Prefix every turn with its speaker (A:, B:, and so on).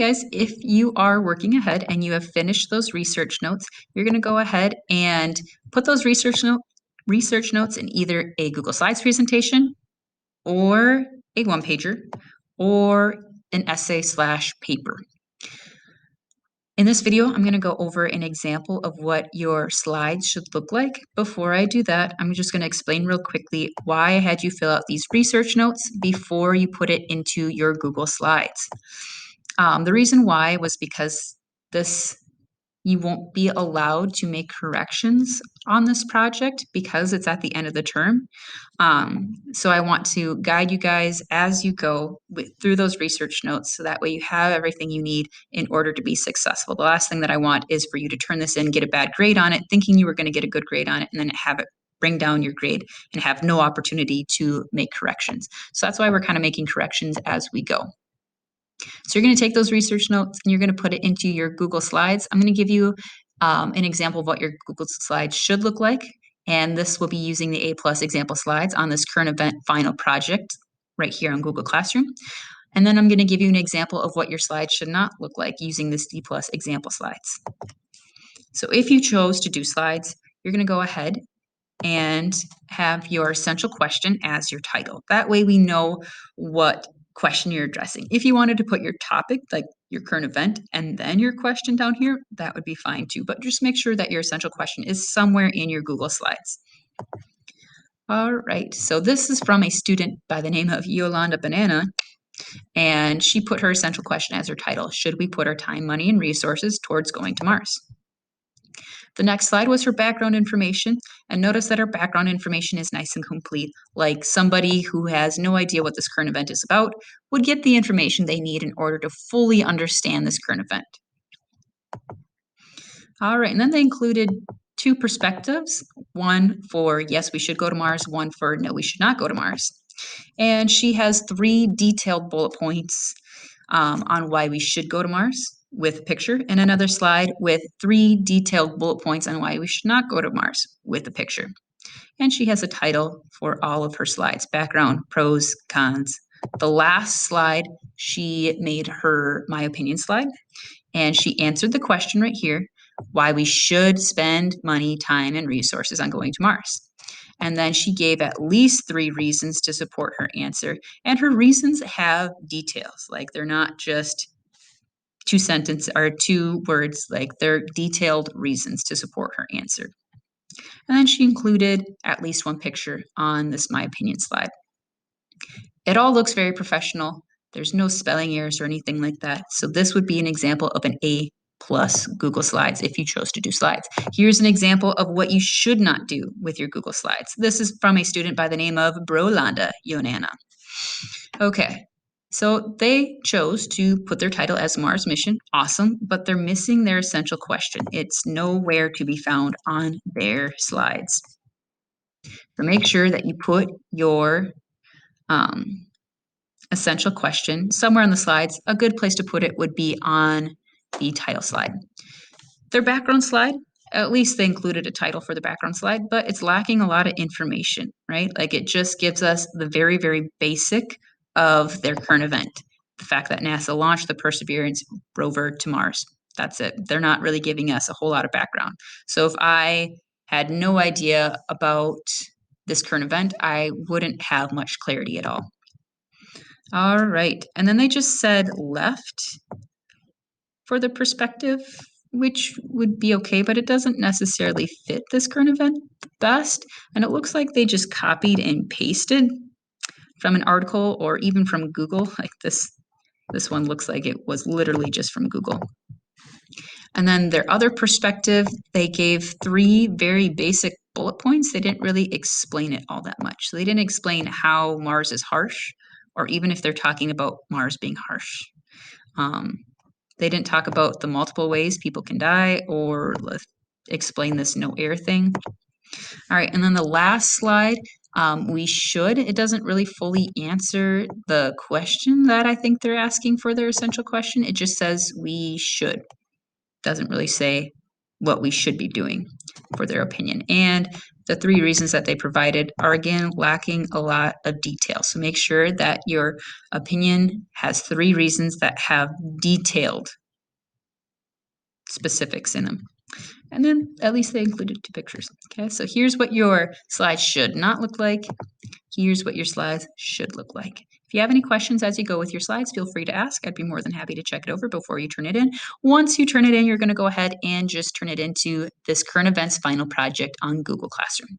A: Guys, if you are working ahead and you have finished those research notes, you're going to go ahead and put those research notes in either a Google Slides presentation or a one-pager or an essay/paper. In this video, I'm going to go over an example of what your slides should look like. Before I do that, I'm just going to explain real quickly why I had you fill out these research notes before you put it into your Google Slides. The reason why was because you won't be allowed to make corrections on this project because it's at the end of the term. So I want to guide you guys as you go through those research notes so that way you have everything you need in order to be successful. The last thing that I want is for you to turn this in, get a bad grade on it, thinking you were going to get a good grade on it, and then have it bring down your grade and have no opportunity to make corrections. So that's why we're kind of making corrections as we go. So you're going to take those research notes and you're going to put it into your Google Slides. I'm going to give you an example of what your Google Slides should look like. And this will be using the A+ example slides on this current event final project right here on Google Classroom. And then I'm going to give you an example of what your slides should not look like using this D+ example slides. So if you chose to do slides, you're going to go ahead and have your essential question as your title. That way we know what question you're addressing. If you wanted to put your topic, like your current event, and then your question down here, that would be fine too. But just make sure that your essential question is somewhere in your Google Slides. All right, so this is from a student by the name of Yolanda Banana, and she put her essential question as her title. Should we put our time, money, and resources towards going to Mars? The next slide was her background information, and notice that her background information is nice and complete, like somebody who has no idea what this current event is about would get the information they need in order to fully understand this current event. All right, and then they included two perspectives, one for yes, we should go to Mars, one for no, we should not go to Mars. And she has 3 detailed bullet points on why we should go to Mars with a picture, and another slide with 3 detailed bullet points on why we should not go to Mars with a picture. And she has a title for all of her slides: background, pros, cons. The last slide, she made her my opinion slide, and she answered the question right here, why we should spend money, time, and resources on going to Mars. And then she gave at least 3 reasons to support her answer. And her reasons have details, like they're not just 2 sentences or 2 words, like they're detailed reasons to support her answer. And then she included at least 1 picture on this my opinion slide. It all looks very professional. There's no spelling errors or anything like that. So this would be an example of an A+ Google Slides if you chose to do slides. Here's an example of what you should not do with your Google Slides. This is from a student by the name of Brolanda Yonana. Okay, so they chose to put their title as Mars Mission. Awesome, but they're missing their essential question. It's nowhere to be found on their slides. So make sure that you put your essential question somewhere on the slides. A good place to put it would be on the title slide. Their background slide, at least they included a title for the background slide, but it's lacking a lot of information, right? Like it just gives us the very, very basic of their current event. The fact that NASA launched the Perseverance rover to Mars. That's it. They're not really giving us a whole lot of background. So if I had no idea about this current event, I wouldn't have much clarity at all. All right, and then they just said left for the perspective, which would be okay, but it doesn't necessarily fit this current event best. And it looks like they just copied and pasted from an article or even from Google. Like this one looks like it was literally just from Google. And then their other perspective, they gave 3 very basic bullet points. They didn't really explain it all that much. So they didn't explain how Mars is harsh, or even if they're talking about Mars being harsh. They didn't talk about the multiple ways people can die or explain this no air thing. All right, and then the last slide, it doesn't really fully answer the question that I think they're asking for their essential question. It just says we should. Doesn't really say what we should be doing for their opinion. And the 3 reasons that they provided are again lacking a lot of detail. So make sure that your opinion has 3 reasons that have detailed specifics in them. And then at least they included 2 pictures. Okay, so here's what your slides should not look like. Here's what your slides should look like. If you have any questions as you go with your slides, feel free to ask. I'd be more than happy to check it over before you turn it in. Once you turn it in, you're going to go ahead and just turn it into this current events final project on Google Classroom.